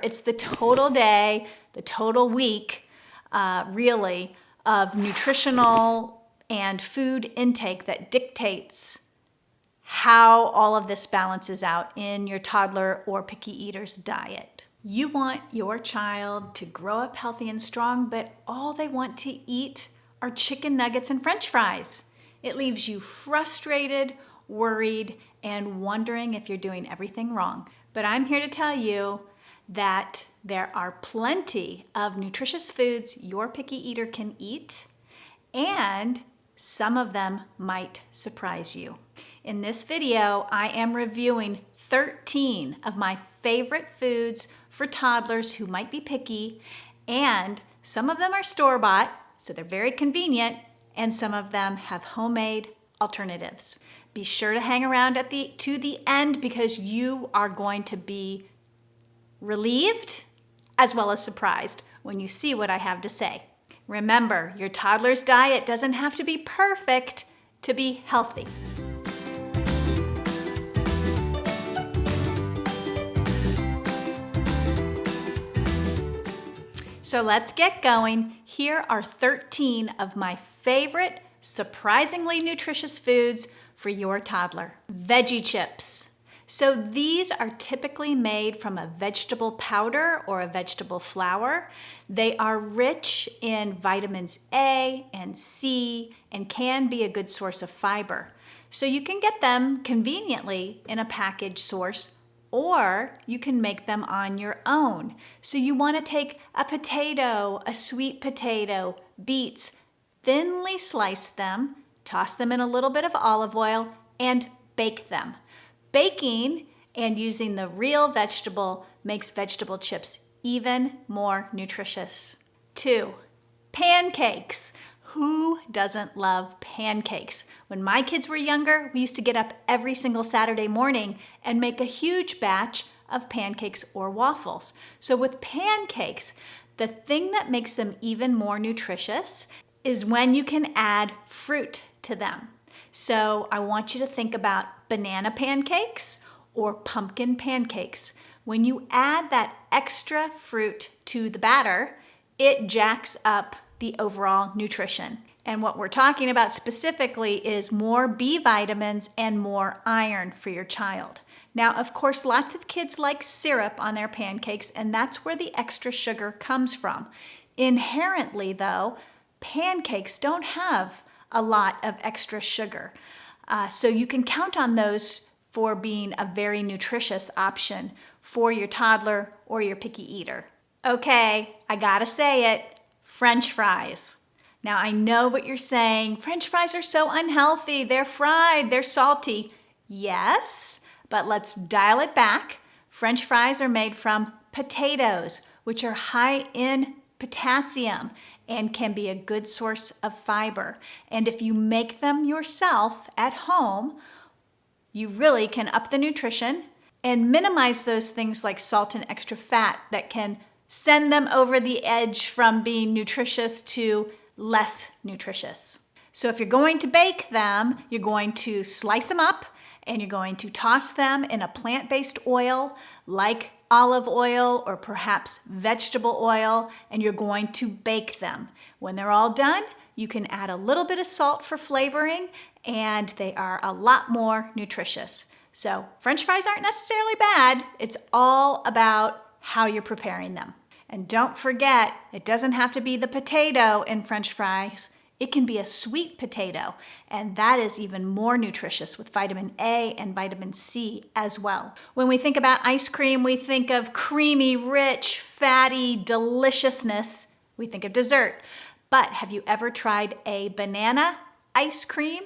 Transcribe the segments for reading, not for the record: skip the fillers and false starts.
It's the total day, the total week, really, of nutritional and food intake that dictates how all of this balances out in your toddler or picky eater's diet. You want your child to grow up healthy and strong, but all they want to eat are chicken nuggets and French fries. It leaves you frustrated, worried, and wondering if you're doing everything wrong. But I'm here to tell you that there are plenty of nutritious foods your picky eater can eat, and some of them might surprise you. In this video, I am reviewing 13 of my favorite foods for toddlers who might be picky, and some of them are store-bought, so they're very convenient, and some of them have homemade alternatives. Be sure to hang around to the end because you are going to be relieved as well as surprised when you see what I have to say. Remember, your toddler's diet doesn't have to be perfect to be healthy. So let's get going. Here are 13 of my favorite, surprisingly nutritious foods for your toddler. Veggie chips. So these are typically made from a vegetable powder or a vegetable flour. They are rich in vitamins A and C and can be a good source of fiber. So you can get them conveniently in a packaged source, or you can make them on your own. So you want to take a potato, a sweet potato, beets, thinly slice them, toss them in a little bit of olive oil, and bake them. Baking and using the real vegetable makes vegetable chips even more nutritious. 2, pancakes. Who doesn't love pancakes? When my kids were younger, we used to get up every single Saturday morning and make a huge batch of pancakes or waffles. So with pancakes, the thing that makes them even more nutritious is when you can add fruit to them. So I want you to think about banana pancakes or pumpkin pancakes. When you add that extra fruit to the batter, it jacks up the overall nutrition. And what we're talking about specifically is more B vitamins and more iron for your child. Now, of course, lots of kids like syrup on their pancakes, and that's where the extra sugar comes from. Inherently, though, pancakes don't have a lot of extra sugar. So you can count on those for being a very nutritious option for your toddler or your picky eater. Okay, I gotta say it, French fries. Now I know what you're saying, French fries are so unhealthy, they're fried, they're salty. Yes, but let's dial it back. French fries are made from potatoes, which are high in potassium and can be a good source of fiber. And if you make them yourself at home, you really can up the nutrition and minimize those things like salt and extra fat that can send them over the edge from being nutritious to less nutritious. So if you're going to bake them, you're going to slice them up and you're going to toss them in a plant-based oil like olive oil or perhaps vegetable oil, and you're going to bake them. When they're all done, you can add a little bit of salt for flavoring, and they are a lot more nutritious. So French fries aren't necessarily bad. It's all about how you're preparing them. And don't forget, it doesn't have to be the potato in French fries. It can be a sweet potato, and that is even more nutritious with vitamin A and vitamin C as well. When we think about ice cream, we think of creamy, rich, fatty deliciousness. We think of dessert. But have you ever tried a banana ice cream?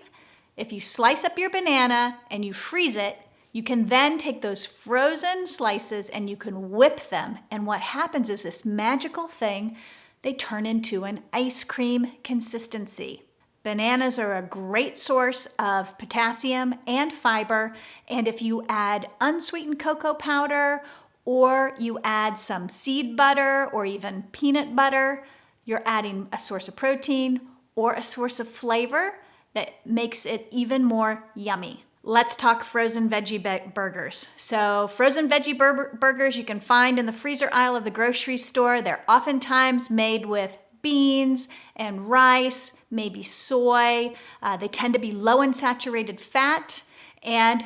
If you slice up your banana and you freeze it, you can then take those frozen slices and you can whip them. And what happens is this magical thing, they turn into an ice cream consistency. Bananas are a great source of potassium and fiber, and if you add unsweetened cocoa powder or you add some seed butter or even peanut butter, you're adding a source of protein or a source of flavor that makes it even more yummy. Let's talk frozen veggie burgers. So frozen veggie burgers you can find in the freezer aisle of the grocery store. They're oftentimes made with beans and rice, maybe soy. They tend to be low in saturated fat and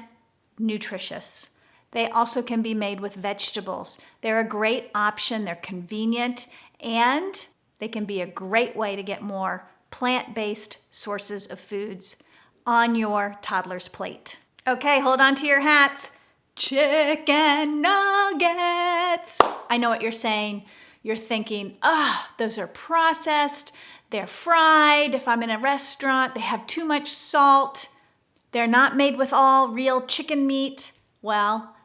nutritious. They also can be made with vegetables. They're a great option, they're convenient, and they can be a great way to get more plant-based sources of foods on your toddler's plate. Okay, hold on to your hats. Chicken nuggets. I know what you're saying. You're thinking, those are processed, they're fried. If I'm in a restaurant, they have too much salt. They're not made with all real chicken meat. Well,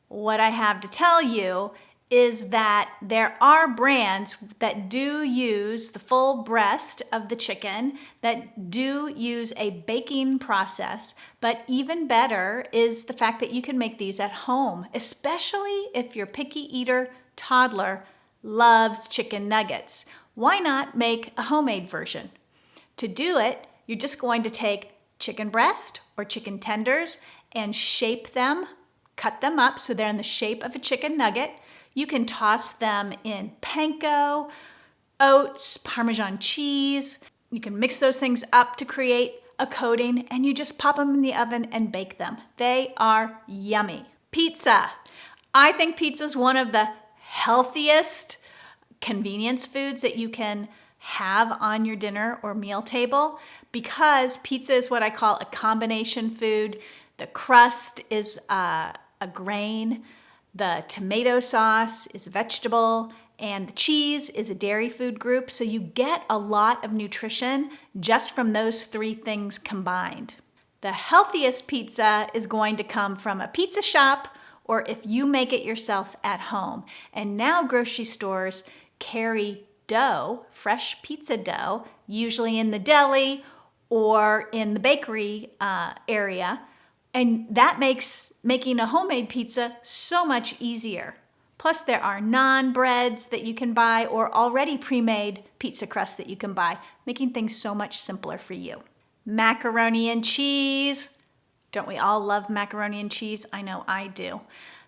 what I have to tell you is that there are brands that do use the full breast of the chicken, that do use a baking process, but even better is the fact that you can make these at home, especially if your picky eater toddler loves chicken nuggets. Why not make a homemade version? To do it, you're just going to take chicken breast or chicken tenders and shape them, cut them up so they're in the shape of a chicken nugget. You can toss them in panko, oats, Parmesan cheese. You can mix those things up to create a coating, and you just pop them in the oven and bake them. They are yummy. Pizza. I think pizza is one of the healthiest convenience foods that you can have on your dinner or meal table, because pizza is what I call a combination food. The crust is a grain, the tomato sauce is vegetable, and the cheese is a dairy food group. So you get a lot of nutrition just from those three things combined. The healthiest pizza is going to come from a pizza shop, or if you make it yourself at home. And now grocery stores carry dough, fresh pizza dough, usually in the deli or in the bakery area. And that makes making a homemade pizza so much easier. Plus there are naan breads that you can buy or already pre-made pizza crusts that you can buy, making things so much simpler for you. Macaroni and cheese. Don't we all love macaroni and cheese? I know I do.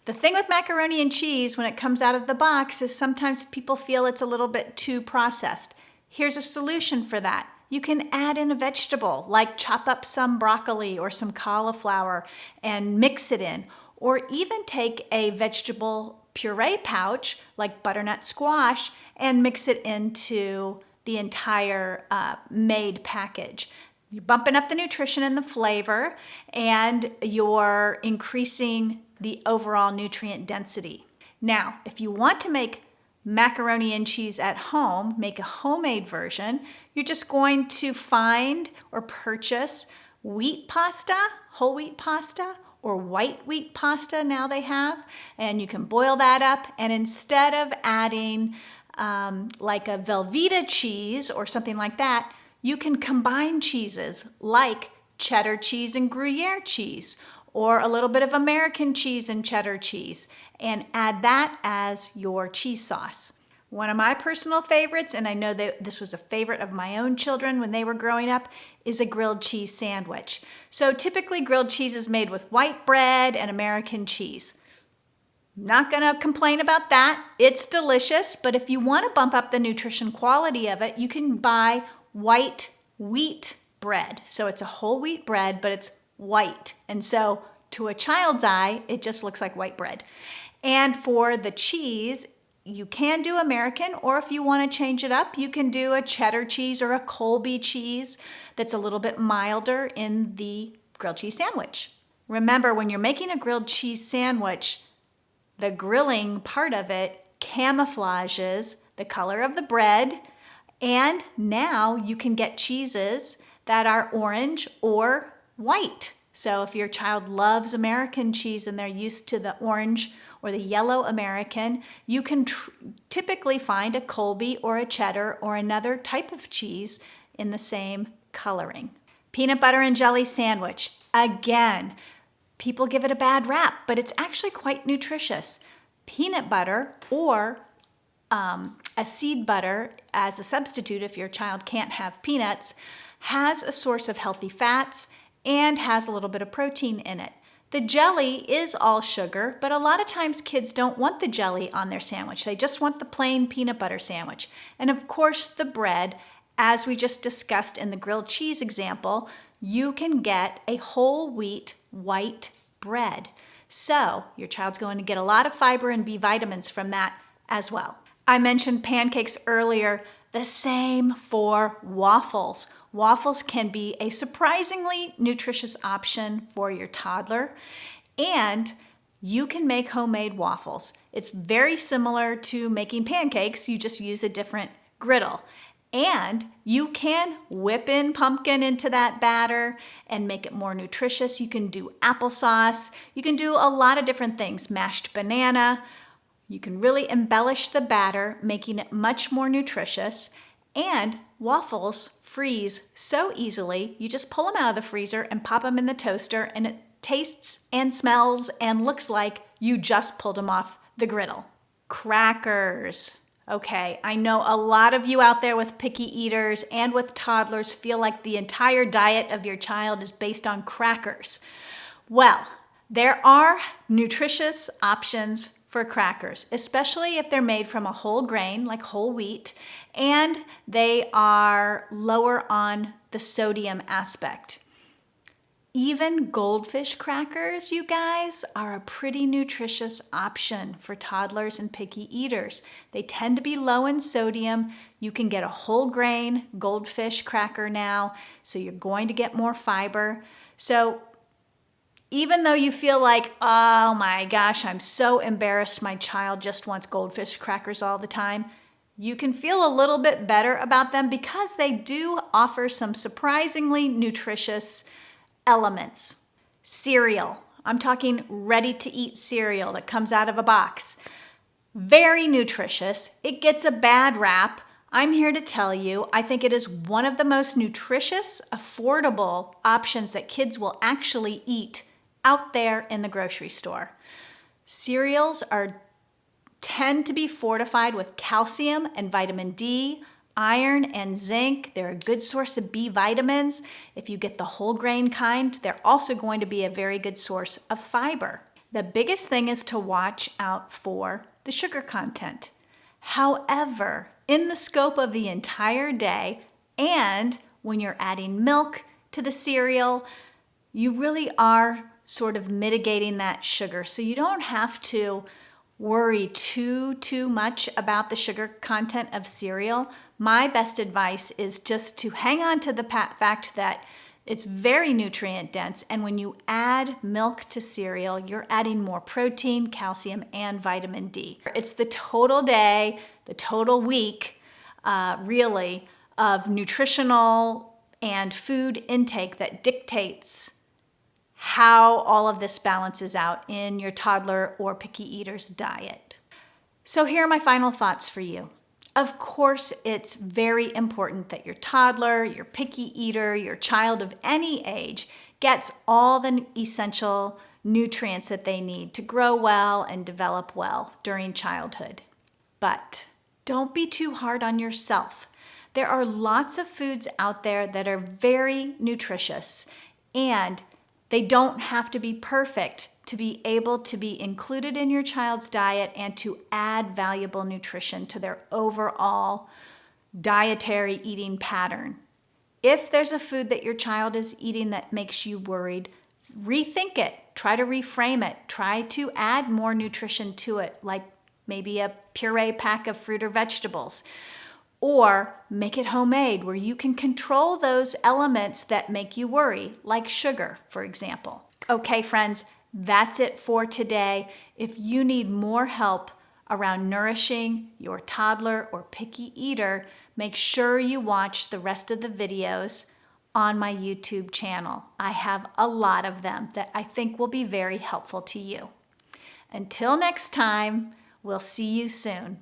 The thing with macaroni and cheese when it comes out of the box is sometimes people feel it's a little bit too processed. Here's a solution for that. You can add in a vegetable, like chop up some broccoli or some cauliflower and mix it in. Or even take a vegetable puree pouch, like butternut squash, and mix it into the entire made package. You're bumping up the nutrition and the flavor, and you're increasing the overall nutrient density. Now, if you want to make macaroni and cheese at home, make a homemade version, you're just going to find or purchase wheat pasta, whole wheat pasta, or white wheat pasta now they have, and you can boil that up, and instead of adding like a Velveeta cheese or something like that, you can combine cheeses like cheddar cheese and Gruyere cheese, or a little bit of American cheese and cheddar cheese, and add that as your cheese sauce. One of my personal favorites, and I know that this was a favorite of my own children when they were growing up, is a grilled cheese sandwich. So typically grilled cheese is made with white bread and American cheese. Not gonna complain about that. It's delicious, but if you want to bump up the nutrition quality of it, you can buy white wheat bread. So it's a whole wheat bread, but it's white. And so to a child's eye, it just looks like white bread. And for the cheese, you can do American, or if you want to change it up, you can do a cheddar cheese or a Colby cheese that's a little bit milder in the grilled cheese sandwich. Remember, when you're making a grilled cheese sandwich, the grilling part of it camouflages the color of the bread, and now you can get cheeses that are orange or white. So if your child loves American cheese and they're used to the orange or the yellow American, you can typically find a Colby or a cheddar or another type of cheese in the same coloring. Peanut butter and jelly sandwich. Again, people give it a bad rap, but it's actually quite nutritious. Peanut butter or a seed butter as a substitute if your child can't have peanuts has a source of healthy fats and has a little bit of protein in it. The jelly is all sugar, but a lot of times kids don't want the jelly on their sandwich. They just want the plain peanut butter sandwich. And of course, the bread, as we just discussed in the grilled cheese example, you can get a whole wheat white bread. So your child's going to get a lot of fiber and B vitamins from that as well. I mentioned pancakes earlier. The same for waffles. Waffles can be a surprisingly nutritious option for your toddler, and you can make homemade waffles. It's very similar to making pancakes, you just use a different griddle. And you can whip in pumpkin into that batter and make it more nutritious. You can do applesauce. You can do a lot of different things, mashed banana. You can really embellish the batter, making it much more nutritious. And waffles freeze so easily. You just pull them out of the freezer and pop them in the toaster, and it tastes and smells and looks like you just pulled them off the griddle. Crackers. Okay, I know a lot of you out there with picky eaters and with toddlers feel like the entire diet of your child is based on crackers. Well, there are nutritious options for crackers, especially if they're made from a whole grain like whole wheat, and they are lower on the sodium aspect. Even goldfish crackers, you guys, are a pretty nutritious option for toddlers and picky eaters. They tend to be low in sodium. You can get a whole grain goldfish cracker now, so you're going to get more fiber. So even though you feel like, oh my gosh, I'm so embarrassed my child just wants goldfish crackers all the time, you can feel a little bit better about them because they do offer some surprisingly nutritious elements. Cereal. I'm talking ready-to-eat cereal that comes out of a box. Very nutritious. It gets a bad rap. I'm here to tell you, I think it is one of the most nutritious, affordable options that kids will actually eat out there in the grocery store. Cereals tend to be fortified with calcium and vitamin D, iron and zinc. They're a good source of B vitamins. If you get the whole grain kind, they're also going to be a very good source of fiber. The biggest thing is to watch out for the sugar content. However, in the scope of the entire day, and when you're adding milk to the cereal, you really are sort of mitigating that sugar. So you don't have to worry too much about the sugar content of cereal. My best advice is just to hang on to the fact that it's very nutrient dense, and when you add milk to cereal, you're adding more protein, calcium, and vitamin D. It's the total day, the total week, really, of nutritional and food intake that dictates how all of this balances out in your toddler or picky eater's diet. So here are my final thoughts for you. Of course, it's very important that your toddler, your picky eater, your child of any age gets all the essential nutrients that they need to grow well and develop well during childhood. But don't be too hard on yourself. There are lots of foods out there that are very nutritious, and they don't have to be perfect to be able to be included in your child's diet and to add valuable nutrition to their overall dietary eating pattern. If there's a food that your child is eating that makes you worried, rethink it. Try to reframe it. Try to add more nutrition to it, like maybe a puree pack of fruit or vegetables. Or make it homemade where you can control those elements that make you worry, like sugar, for example. Okay, friends, that's it for today. If you need more help around nourishing your toddler or picky eater, make sure you watch the rest of the videos on my YouTube channel. I have a lot of them that I think will be very helpful to you. Until next time, we'll see you soon.